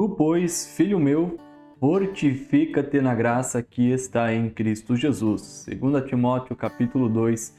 Tu, pois, filho meu, fortifica-te na graça que está em Cristo Jesus. 2 Timóteo capítulo 2,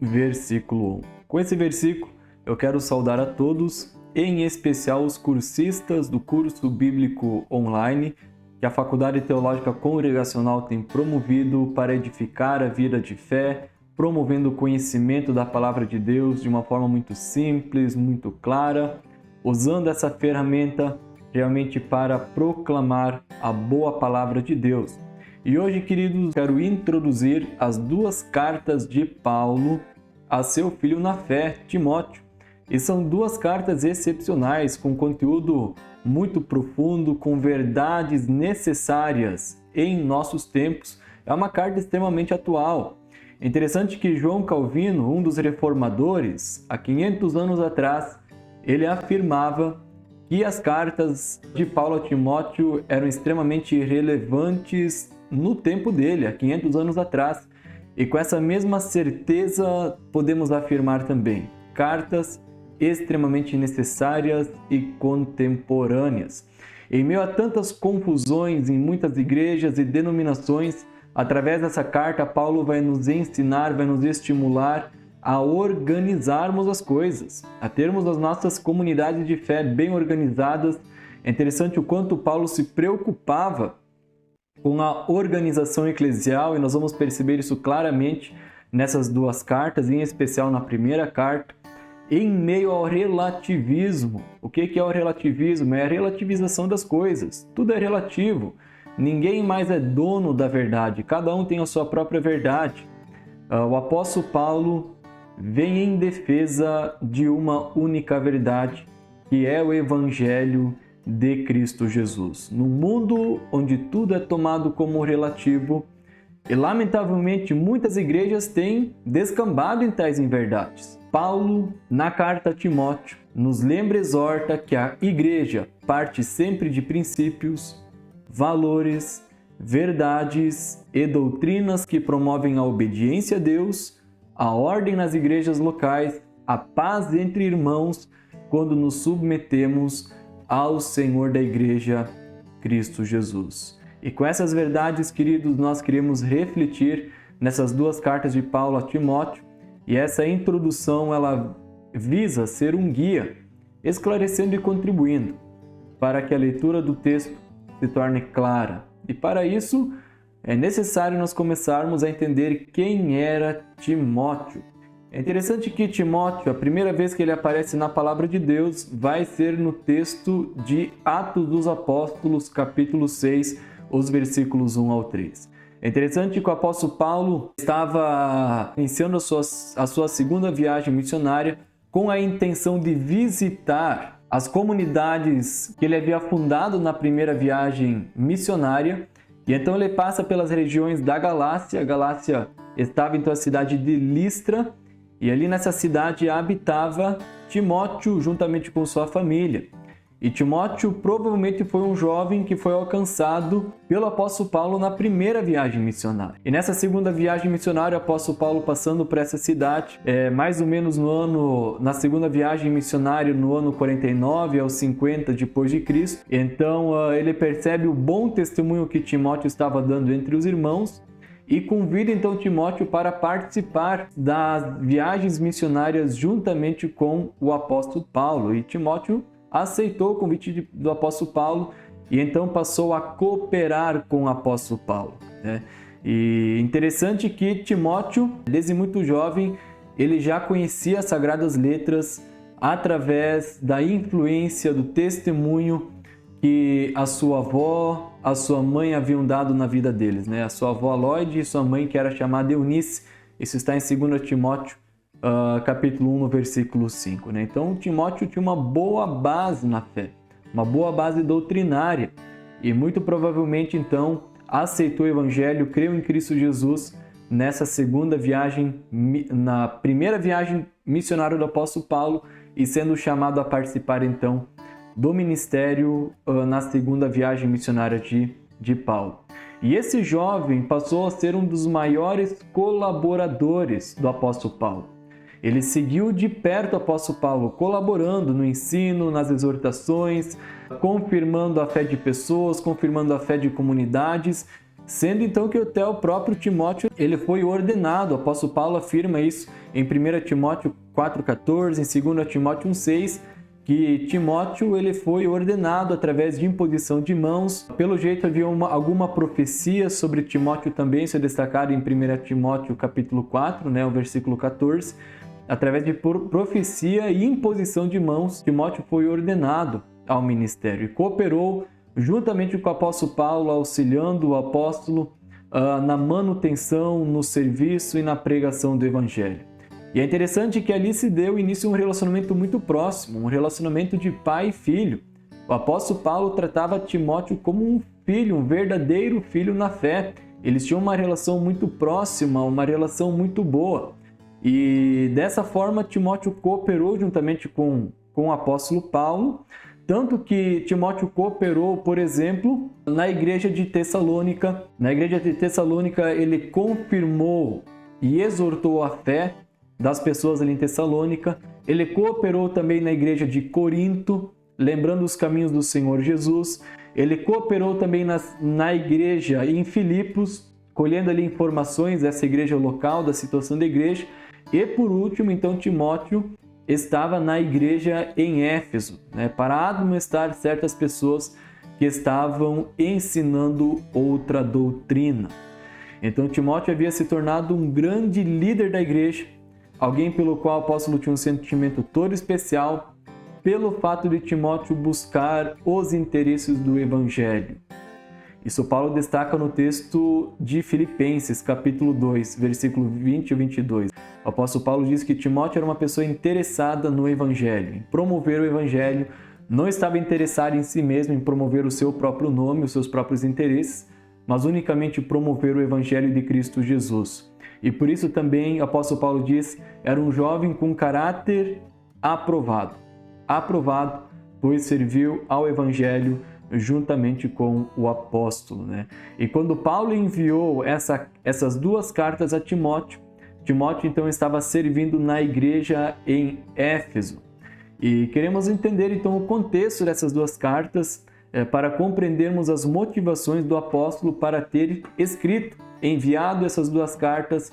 versículo 1. Com esse versículo, eu quero saudar a todos, em especial os cursistas do curso bíblico online que a Faculdade Teológica Congregacional tem promovido para edificar a vida de fé, promovendo o conhecimento da Palavra de Deus de uma forma muito simples, muito clara, usando essa ferramenta realmente para proclamar a boa Palavra de Deus. E hoje, queridos, quero introduzir as duas cartas de Paulo a seu filho na fé, Timóteo. E são duas cartas excepcionais, com conteúdo muito profundo, com verdades necessárias em nossos tempos. É uma carta extremamente atual. É interessante que João Calvino, um dos reformadores, há 500 anos atrás, ele afirmava que as cartas de Paulo a Timóteo eram extremamente relevantes no tempo dele, há 500 anos atrás. E com essa mesma certeza podemos afirmar também, cartas extremamente necessárias e contemporâneas. Em meio a tantas confusões em muitas igrejas e denominações, através dessa carta, Paulo vai nos ensinar, vai nos estimular a organizarmos as coisas, a termos as nossas comunidades de fé bem organizadas. É interessante o quanto Paulo se preocupava com a organização eclesial, e nós vamos perceber isso claramente nessas duas cartas, em especial na primeira carta, em meio ao relativismo. O que é o relativismo? É a relativização das coisas. Tudo é relativo. Ninguém mais é dono da verdade. Cada um tem a sua própria verdade. O apóstolo Paulo vem em defesa de uma única verdade, que é o Evangelho de Cristo Jesus. No mundo onde tudo é tomado como relativo, e lamentavelmente muitas igrejas têm descambado em tais inverdades. Paulo, na carta a Timóteo, nos lembra e exorta que a igreja parte sempre de princípios, valores, verdades e doutrinas que promovem a obediência a Deus, a ordem nas igrejas locais, a paz entre irmãos, quando nos submetemos ao Senhor da igreja, Cristo Jesus. E com essas verdades, queridos, nós queremos refletir nessas duas cartas de Paulo a Timóteo, e essa introdução ela visa ser um guia, esclarecendo e contribuindo para que a leitura do texto se torne clara. E para isso é necessário nós começarmos a entender quem era Timóteo. É interessante que Timóteo, a primeira vez que ele aparece na Palavra de Deus, vai ser no texto de Atos dos Apóstolos, capítulo 6, os versículos 1 ao 3. É interessante que o apóstolo Paulo estava iniciando a sua segunda viagem missionária com a intenção de visitar as comunidades que ele havia fundado na primeira viagem missionária. E então ele passa pelas regiões da Galácia. A Galácia estava então a cidade de Listra, e ali nessa cidade habitava Timóteo juntamente com sua família. E Timóteo provavelmente foi um jovem que foi alcançado pelo apóstolo Paulo na primeira viagem missionária. E nessa segunda viagem missionária, o apóstolo Paulo passando por essa cidade, mais ou menos na segunda viagem missionária, no ano 49 ao 50 depois de Cristo. Então ele percebe o bom testemunho que Timóteo estava dando entre os irmãos e convida então Timóteo para participar das viagens missionárias juntamente com o apóstolo Paulo. E Timóteo aceitou o convite do apóstolo Paulo e então passou a cooperar com o apóstolo Paulo, né? E interessante que Timóteo, desde muito jovem, ele já conhecia as Sagradas Letras através da influência do testemunho que a sua avó, a sua mãe haviam dado na vida deles, né? A sua avó Lóide e sua mãe, que era chamada Eunice. Isso está em 2 Timóteo capítulo 1, no versículo 5. Né? Então, Timóteo tinha uma boa base na fé, uma boa base doutrinária, e muito provavelmente, então, aceitou o Evangelho, creu em Cristo Jesus nessa segunda viagem, na primeira viagem missionária do apóstolo Paulo, e sendo chamado a participar, então, do ministério na segunda viagem missionária de Paulo. E esse jovem passou a ser um dos maiores colaboradores do apóstolo Paulo. Ele seguiu de perto o apóstolo Paulo, colaborando no ensino, nas exortações, confirmando a fé de pessoas, confirmando a fé de comunidades, sendo então que até o próprio Timóteo ele foi ordenado. O apóstolo Paulo afirma isso em 1 Timóteo 4,14, em 2 Timóteo 1,6, que Timóteo ele foi ordenado através de imposição de mãos. Pelo jeito havia alguma profecia sobre Timóteo também, isso é destacado em 1 Timóteo capítulo 4, o versículo 14. Através de profecia e imposição de mãos, Timóteo foi ordenado ao ministério e cooperou juntamente com o apóstolo Paulo, auxiliando o apóstolo na manutenção, no serviço e na pregação do evangelho. E é interessante que ali se deu início a um relacionamento muito próximo, um relacionamento de pai e filho. O apóstolo Paulo tratava Timóteo como um filho, um verdadeiro filho na fé. Eles tinham uma relação muito próxima, uma relação muito boa. E dessa forma Timóteo cooperou juntamente com o apóstolo Paulo, tanto que Timóteo cooperou, por exemplo, na igreja de Tessalônica. Na igreja de Tessalônica ele confirmou e exortou a fé das pessoas ali em Tessalônica. Ele cooperou também na igreja de Corinto, lembrando os caminhos do Senhor Jesus. Ele cooperou também na igreja em Filipos, colhendo ali informações dessa igreja local, da situação da igreja. E por último, então, Timóteo estava na igreja em Éfeso, para admoestar certas pessoas que estavam ensinando outra doutrina. Então, Timóteo havia se tornado um grande líder da igreja, alguém pelo qual o apóstolo tinha um sentimento todo especial, pelo fato de Timóteo buscar os interesses do evangelho. Isso Paulo destaca no texto de Filipenses, capítulo 2, versículo 20 e 22. O apóstolo Paulo diz que Timóteo era uma pessoa interessada no evangelho, em promover o evangelho, não estava interessado em si mesmo, em promover o seu próprio nome, os seus próprios interesses, mas unicamente promover o evangelho de Cristo Jesus. E por isso também o apóstolo Paulo diz, era um jovem com caráter aprovado, pois serviu ao evangelho juntamente com o apóstolo. E quando Paulo enviou essas duas cartas a Timóteo, Timóteo então estava servindo na igreja em Éfeso. E queremos entender então o contexto dessas duas cartas para compreendermos as motivações do apóstolo para ter escrito, enviado essas duas cartas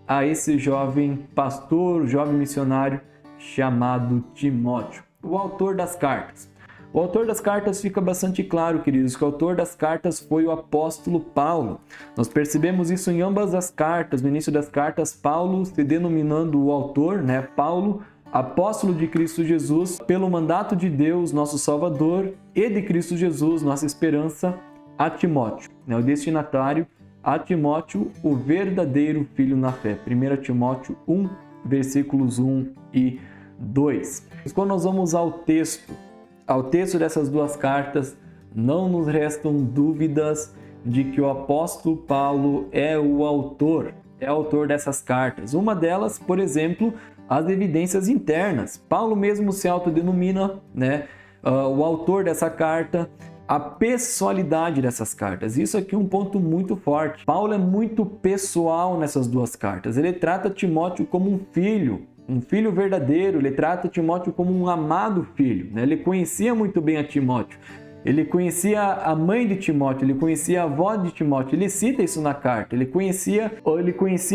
a esse jovem pastor, jovem missionário chamado Timóteo, o autor das cartas. O autor das cartas fica bastante claro, queridos, que o autor das cartas foi o apóstolo Paulo. Nós percebemos isso em ambas as cartas. No início das cartas, Paulo se denominando o autor, Paulo, apóstolo de Cristo Jesus, pelo mandato de Deus, nosso Salvador, e de Cristo Jesus, nossa esperança, a Timóteo, o destinatário, a Timóteo, o verdadeiro filho na fé. 1 Timóteo 1, versículos 1 e 2. Quando nós vamos ao texto dessas duas cartas, não nos restam dúvidas de que o apóstolo Paulo é o autor dessas cartas. Uma delas, por exemplo, as evidências internas. Paulo mesmo se autodenomina, o autor dessa carta, a pessoalidade dessas cartas. Isso aqui é um ponto muito forte. Paulo é muito pessoal nessas duas cartas. Ele trata Timóteo como um filho verdadeiro. Ele trata Timóteo como um amado filho. Ele conhecia muito bem a Timóteo. Ele conhecia a mãe de Timóteo, ele conhecia a avó de Timóteo, ele cita isso na carta. Ele conhecia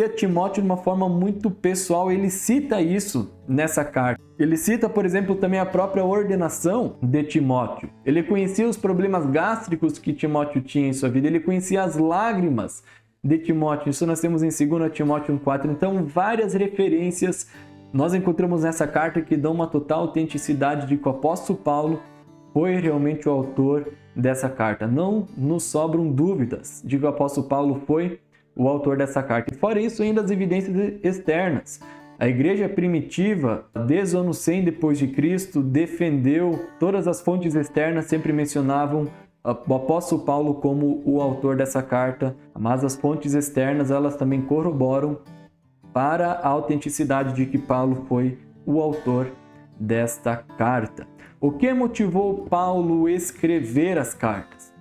Timóteo de uma forma muito pessoal, ele cita isso nessa carta. Ele cita, por exemplo, também a própria ordenação de Timóteo. Ele conhecia os problemas gástricos que Timóteo tinha em sua vida, ele conhecia as lágrimas de Timóteo. Isso nós temos em 2 Timóteo 1,4. Então, várias referências nós encontramos nessa carta que dão uma total autenticidade de que o apóstolo Paulo foi realmente o autor dessa carta. Não nos sobram dúvidas de que o apóstolo Paulo foi o autor dessa carta. E fora isso, ainda as evidências externas. A igreja primitiva, desde o ano 100 depois de Cristo, defendeu, todas as fontes externas sempre mencionavam o apóstolo Paulo como o autor dessa carta, mas as fontes externas, elas também corroboram para a autenticidade de que Paulo foi o autor desta carta. O que motivou Paulo a escrever as cartas?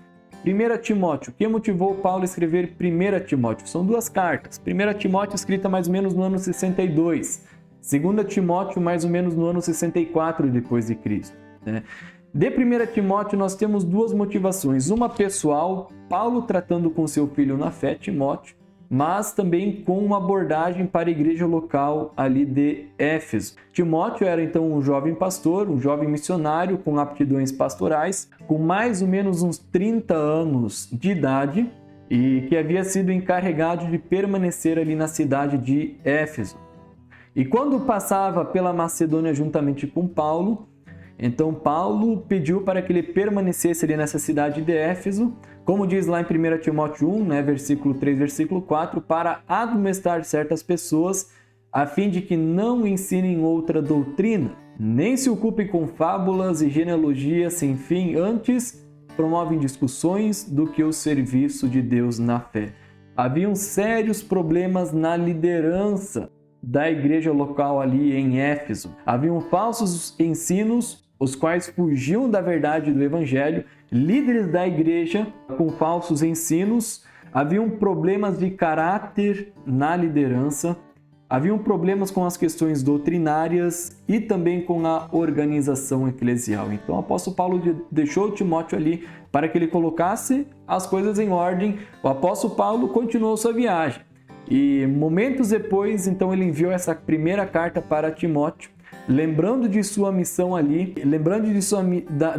1 Timóteo. O que motivou Paulo a escrever 1 Timóteo? São duas cartas. 1 Timóteo escrita mais ou menos no ano 62. 2 Timóteo, mais ou menos no ano 64 depois de Cristo, né? De 1 Timóteo, nós temos duas motivações. Uma pessoal, Paulo tratando com seu filho na fé, Timóteo, mas também com uma abordagem para a igreja local ali de Éfeso. Timóteo era então um jovem pastor, um jovem missionário com aptidões pastorais, com mais ou menos uns 30 anos de idade e que havia sido encarregado de permanecer ali na cidade de Éfeso. E quando passava pela Macedônia juntamente com Paulo, então Paulo pediu para que ele permanecesse ali nessa cidade de Éfeso, como diz lá em 1 Timóteo 1, né, versículo 3, versículo 4, para admoestar certas pessoas, a fim de que não ensinem outra doutrina, nem se ocupem com fábulas e genealogias sem fim, antes promovem discussões do que o serviço de Deus na fé. Haviam sérios problemas na liderança da igreja local ali em Éfeso. Haviam falsos ensinos, os quais fugiam da verdade do evangelho, líderes da igreja com falsos ensinos, haviam problemas de caráter na liderança, haviam problemas com as questões doutrinárias e também com a organização eclesial. Então o apóstolo Paulo deixou Timóteo ali para que ele colocasse as coisas em ordem. O apóstolo Paulo continuou sua viagem e momentos depois, então ele enviou essa primeira carta para Timóteo, lembrando de sua missão ali, lembrando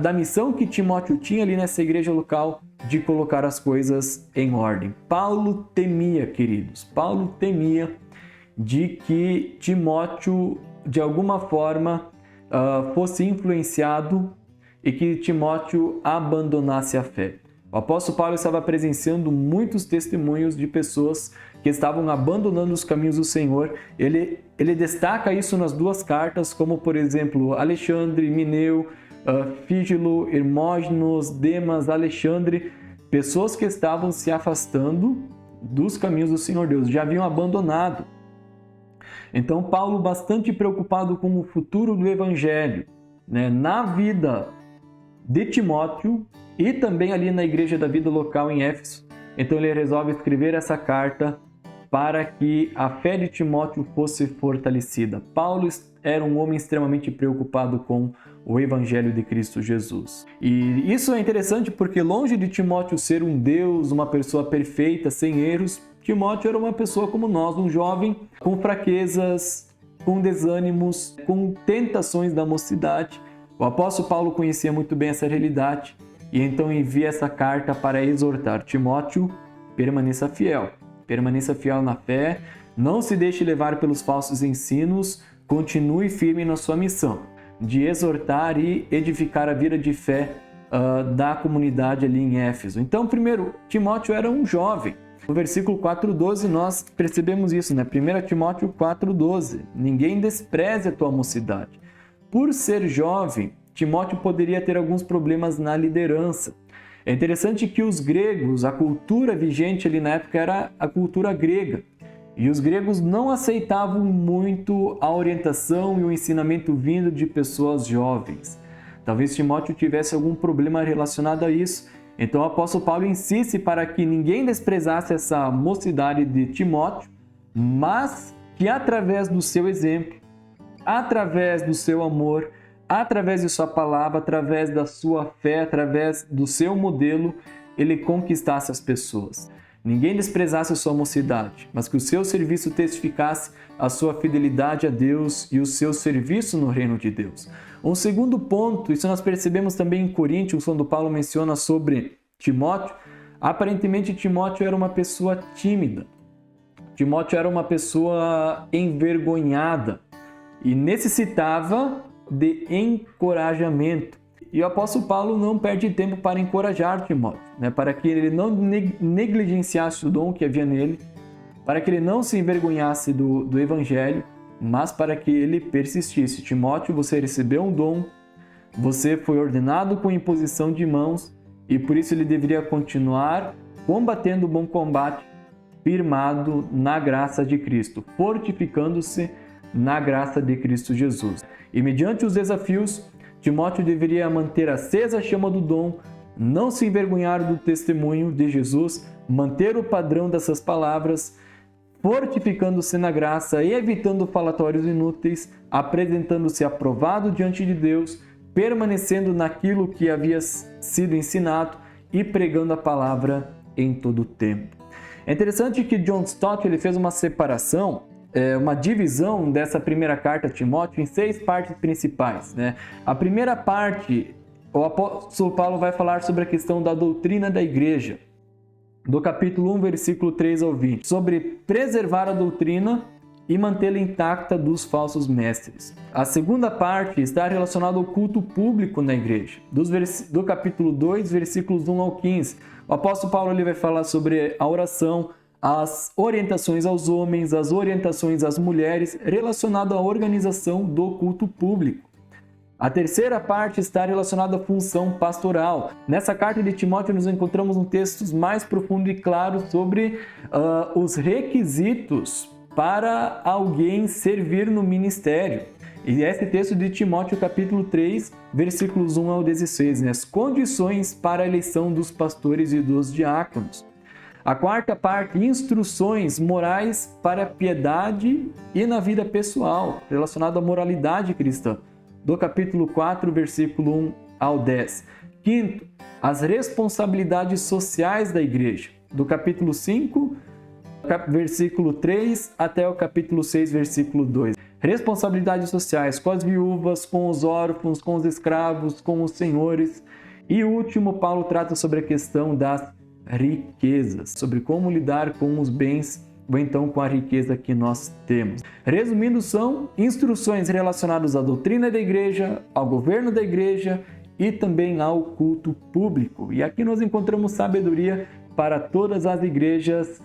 da missão que Timóteo tinha ali nessa igreja local, de colocar as coisas em ordem. Paulo temia, queridos, Paulo temia de que Timóteo, de alguma forma, fosse influenciado e que Timóteo abandonasse a fé. O apóstolo Paulo estava presenciando muitos testemunhos de pessoas que estavam abandonando os caminhos do Senhor. Ele destaca isso nas duas cartas, como por exemplo Alexandre, Mineu, Fígilo, Hermógenes, Demas, Alexandre, pessoas que estavam se afastando dos caminhos do Senhor Deus, já haviam abandonado. Então Paulo, bastante preocupado com o futuro do Evangelho, né, na vida de Timóteo e também ali na igreja da vida local em Éfeso, então ele resolve escrever essa carta para que a fé de Timóteo fosse fortalecida. Paulo era um homem extremamente preocupado com o Evangelho de Cristo Jesus. E isso é interessante porque longe de Timóteo ser um Deus, uma pessoa perfeita, sem erros, Timóteo era uma pessoa como nós, um jovem com fraquezas, com desânimos, com tentações da mocidade. O apóstolo Paulo conhecia muito bem essa realidade e então envia essa carta para exortar Timóteo: permaneça fiel na fé, não se deixe levar pelos falsos ensinos, continue firme na sua missão de exortar e edificar a vida de fé da comunidade ali em Éfeso. Então, primeiro, Timóteo era um jovem. No versículo 4:12 nós percebemos isso, né? 1 Timóteo 4:12, ninguém despreze a tua mocidade. Por ser jovem, Timóteo poderia ter alguns problemas na liderança. É interessante que os gregos, a cultura vigente ali na época era a cultura grega. E os gregos não aceitavam muito a orientação e o ensinamento vindo de pessoas jovens. Talvez Timóteo tivesse algum problema relacionado a isso. Então o apóstolo Paulo insiste para que ninguém desprezasse essa mocidade de Timóteo, mas que através do seu exemplo, através do seu amor, através de sua palavra, através da sua fé, através do seu modelo, ele conquistasse as pessoas. Ninguém desprezasse a sua mocidade, mas que o seu serviço testificasse a sua fidelidade a Deus e o seu serviço no reino de Deus. Um segundo ponto, isso nós percebemos também em Coríntios, quando Paulo menciona sobre Timóteo. Aparentemente Timóteo era uma pessoa tímida. Timóteo era uma pessoa envergonhada e necessitava de encorajamento. E o apóstolo Paulo não perde tempo para encorajar Timóteo, né? Para que ele não negligenciasse o dom que havia nele, para que ele não se envergonhasse do Evangelho, mas para que ele persistisse. Timóteo, você recebeu um dom, você foi ordenado com imposição de mãos e por isso ele deveria continuar combatendo o bom combate, firmado na graça de Cristo, fortificando-se na graça de Cristo Jesus. E mediante os desafios, Timóteo deveria manter acesa a chama do dom, não se envergonhar do testemunho de Jesus, manter o padrão dessas palavras, fortificando-se na graça e evitando falatórios inúteis, apresentando-se aprovado diante de Deus, permanecendo naquilo que havia sido ensinado e pregando a palavra em todo o tempo. É interessante que John Stott ele fez uma separação, uma divisão dessa primeira carta a Timóteo em 6 partes principais, né? A primeira parte, o apóstolo Paulo vai falar sobre a questão da doutrina da igreja, do capítulo 1, versículo 3 ao 20, sobre preservar a doutrina e mantê-la intacta dos falsos mestres. A segunda parte está relacionada ao culto público na igreja, do capítulo 2, versículos 1 ao 15. O apóstolo Paulo ele vai falar sobre a oração, as orientações aos homens, as orientações às mulheres, relacionado à organização do culto público. A terceira parte está relacionada à função pastoral. Nessa carta de Timóteo, nós encontramos um texto mais profundo e claro sobre os requisitos para alguém servir no ministério. E esse texto de Timóteo, capítulo 3, versículos 1 ao 16, né? As condições para a eleição dos pastores e dos diáconos. A quarta parte, instruções morais para a piedade e na vida pessoal, relacionado à moralidade cristã, do capítulo 4, versículo 1 ao 10. Quinto, as responsabilidades sociais da igreja, do capítulo 5, versículo 3 até o capítulo 6, versículo 2. Responsabilidades sociais com as viúvas, com os órfãos, com os escravos, com os senhores. E o último, Paulo trata sobre a questão das riquezas, sobre como lidar com os bens ou então com a riqueza que nós temos. Resumindo, são instruções relacionadas à doutrina da igreja, ao governo da igreja e também ao culto público. E aqui nós encontramos sabedoria para todas as igrejas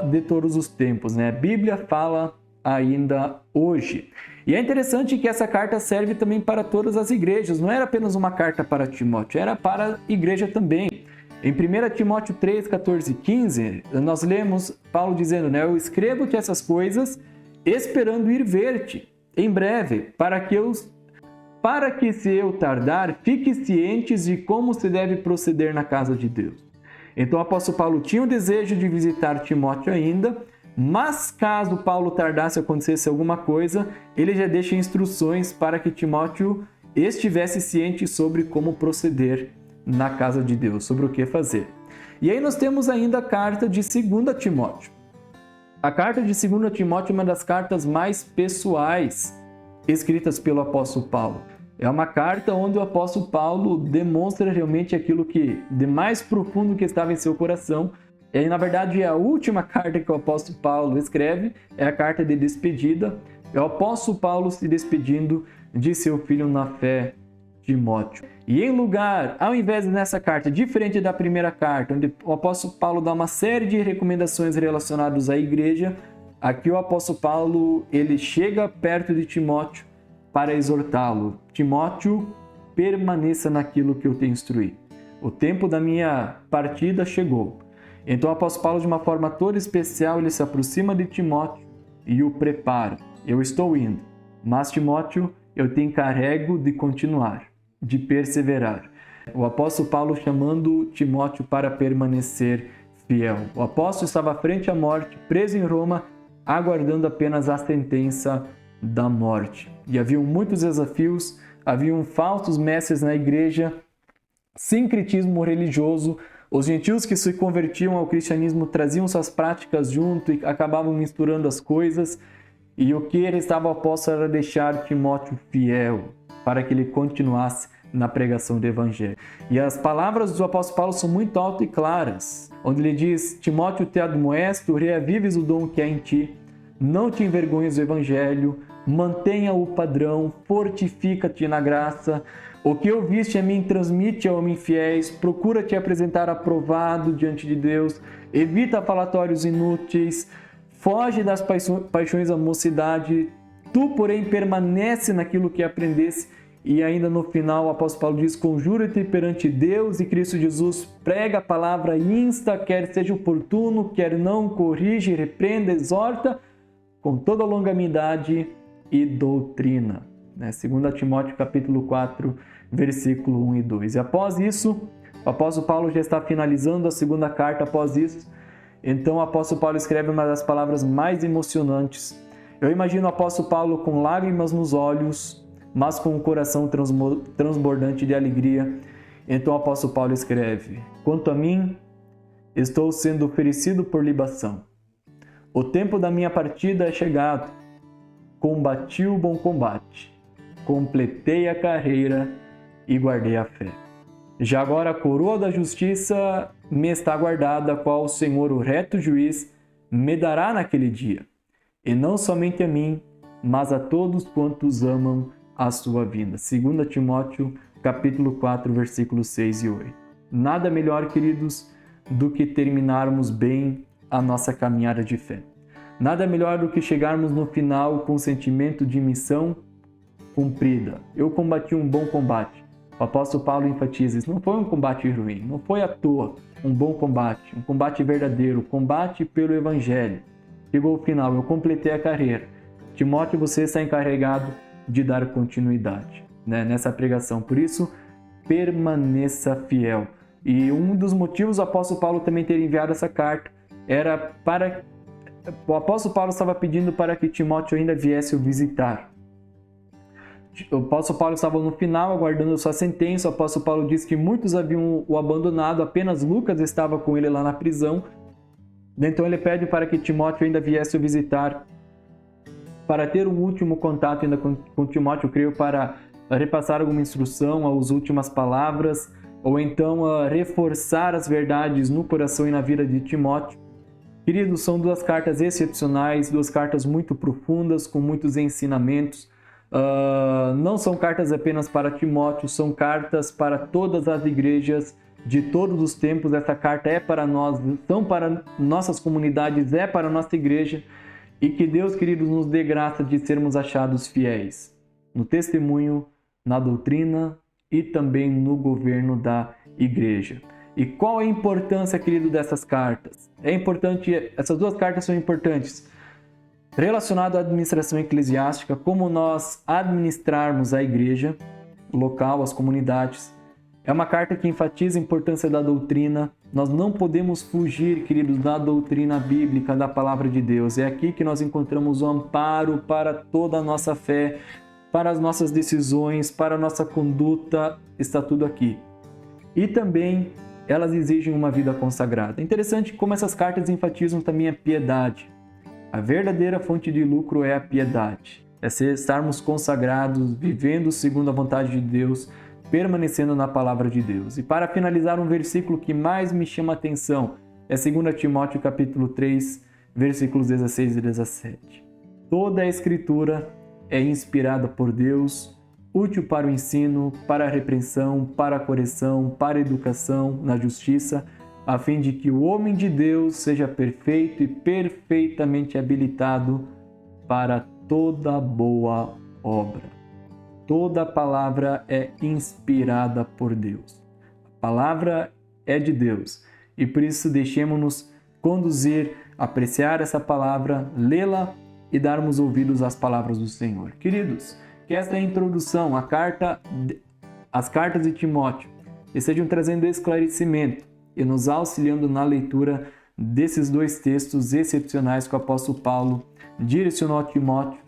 de todos os tempos, né? A Bíblia fala ainda hoje. E é interessante que essa carta serve também para todas as igrejas. Não era apenas uma carta para Timóteo, era para a igreja também. Em 1 Timóteo 3, 14 e 15, nós lemos Paulo dizendo, né? Eu escrevo-te essas coisas esperando ir ver-te em breve, para que se eu tardar, fique cientes de como se deve proceder na casa de Deus. Então o apóstolo Paulo tinha o desejo de visitar Timóteo ainda, mas caso Paulo tardasse, acontecesse alguma coisa, ele já deixa instruções para que Timóteo estivesse ciente sobre como proceder na casa de Deus, sobre o que fazer. E aí nós temos ainda a carta de 2 Timóteo. A carta de 2 Timóteo é uma das cartas mais pessoais escritas pelo apóstolo Paulo. É uma carta onde o apóstolo Paulo demonstra realmente aquilo que de mais profundo que estava em seu coração. E na verdade é a última carta que o apóstolo Paulo escreve, é a carta de despedida. É o apóstolo Paulo se despedindo de seu filho na fé, Timóteo. E em lugar, ao invés nessa carta, diferente da primeira carta, onde o apóstolo Paulo dá uma série de recomendações relacionadas à igreja, aqui o apóstolo Paulo ele chega perto de Timóteo para exortá-lo. Timóteo, permaneça naquilo que eu te instruí. O tempo da minha partida chegou. Então o apóstolo Paulo, de uma forma toda especial, ele se aproxima de Timóteo e o prepara. Eu estou indo, mas Timóteo, eu te encarrego de continuar, de perseverar. O apóstolo Paulo chamando Timóteo para permanecer fiel. O apóstolo estava frente à morte, preso em Roma, aguardando apenas a sentença da morte. E haviam muitos desafios, haviam falsos mestres na igreja, sincretismo religioso. Os gentios que se convertiam ao cristianismo traziam suas práticas junto e acabavam misturando as coisas. E o que restava ao apóstolo era deixar Timóteo fiel, para que ele continuasse na pregação do evangelho. E as palavras do apóstolo Paulo são muito altas e claras, onde ele diz: Timóteo, te admoesto, reavives o dom que há em ti, não te envergonhes do evangelho, mantenha o padrão, fortifica-te na graça. O que ouviste a mim, transmite a homens fiéis, procura te apresentar aprovado diante de Deus, evita falatórios inúteis, foge das paixões da mocidade, tu, porém, permanece naquilo que aprendesse. E ainda no final o apóstolo Paulo diz: conjura-te perante Deus e Cristo Jesus, prega a palavra, insta, quer seja oportuno, quer não, corrige, repreenda, exorta, com toda longanimidade e doutrina. 2 Timóteo capítulo 4, versículo 1 e 2. E após isso, o apóstolo Paulo já está finalizando a segunda carta após isso, Então o apóstolo Paulo escreve uma das palavras mais emocionantes. Eu imagino o apóstolo Paulo com lágrimas nos olhos, mas com o coração transbordante de alegria. Então o apóstolo Paulo escreve: quanto a mim, estou sendo oferecido por libação. O tempo da minha partida é chegado. Combati o bom combate, completei a carreira e guardei a fé. Já agora a coroa da justiça me está guardada, a qual o Senhor, o reto juiz, me dará naquele dia. E não somente a mim, mas a todos quantos amam a sua vinda. 2 Timóteo, capítulo 4, versículos 6 e 8. Nada melhor, queridos, do que terminarmos bem a nossa caminhada de fé. Nada melhor do que chegarmos no final com o sentimento de missão cumprida. Eu combati um bom combate. O apóstolo Paulo enfatiza isso. Não foi um combate ruim, não foi à toa. Um bom combate, um combate verdadeiro, combate pelo Evangelho. Chegou o final, eu completei a carreira. Timóteo, você está encarregado de dar continuidade, né, nessa pregação. Por isso, permaneça fiel. E um dos motivos do apóstolo Paulo também ter enviado essa carta era para... O apóstolo Paulo estava pedindo para que Timóteo ainda viesse o visitar. O apóstolo Paulo estava no final, aguardando a sua sentença. O apóstolo Paulo disse que muitos haviam o abandonado, apenas Lucas estava com ele lá na prisão. Então ele pede para que Timóteo ainda viesse o visitar, para ter um último contato ainda com Timóteo, eu creio, para repassar alguma instrução, as últimas palavras, ou então reforçar as verdades no coração e na vida de Timóteo. Queridos, são duas cartas excepcionais, duas cartas muito profundas, com muitos ensinamentos. Não são cartas apenas para Timóteo, são cartas para todas as igrejas de todos os tempos. Essa carta é para nós, são para nossas comunidades, é para a nossa igreja. E que Deus, queridos, nos dê graça de sermos achados fiéis no testemunho, na doutrina e também no governo da igreja. E qual a importância, querido, dessas cartas? É importante, essas duas cartas são importantes relacionado à administração eclesiástica, como nós administrarmos a igreja local, as comunidades. É uma carta que enfatiza a importância da doutrina. Nós não podemos fugir, queridos, da doutrina bíblica, da palavra de Deus. É aqui que nós encontramos o amparo para toda a nossa fé, para as nossas decisões, para a nossa conduta, está tudo aqui. E também elas exigem uma vida consagrada. É interessante como essas cartas enfatizam também a piedade. A verdadeira fonte de lucro é a piedade. É estarmos consagrados, vivendo segundo a vontade de Deus, permanecendo na palavra de Deus. E para finalizar, um versículo que mais me chama a atenção é 2 Timóteo capítulo 3, versículos 16 e 17. Toda a Escritura é inspirada por Deus, útil para o ensino, para a repreensão, para a correção, para a educação na justiça, a fim de que o homem de Deus seja perfeito e perfeitamente habilitado para toda boa obra. Toda palavra é inspirada por Deus. A palavra é de Deus e por isso deixemos-nos conduzir, apreciar essa palavra, lê-la e darmos ouvidos às palavras do Senhor. Queridos, que esta é a introdução, as cartas de Timóteo, estejam trazendo esclarecimento e nos auxiliando na leitura desses dois textos excepcionais que o apóstolo Paulo direcionou a Timóteo,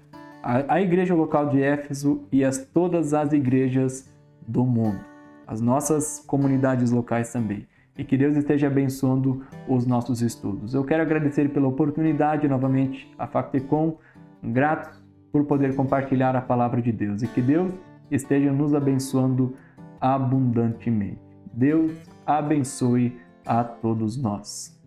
a igreja local de Éfeso e todas as igrejas do mundo, as nossas comunidades locais também. E que Deus esteja abençoando os nossos estudos. Eu quero agradecer pela oportunidade novamente a Factecom, grato por poder compartilhar a palavra de Deus e que Deus esteja nos abençoando abundantemente. Deus abençoe a todos nós.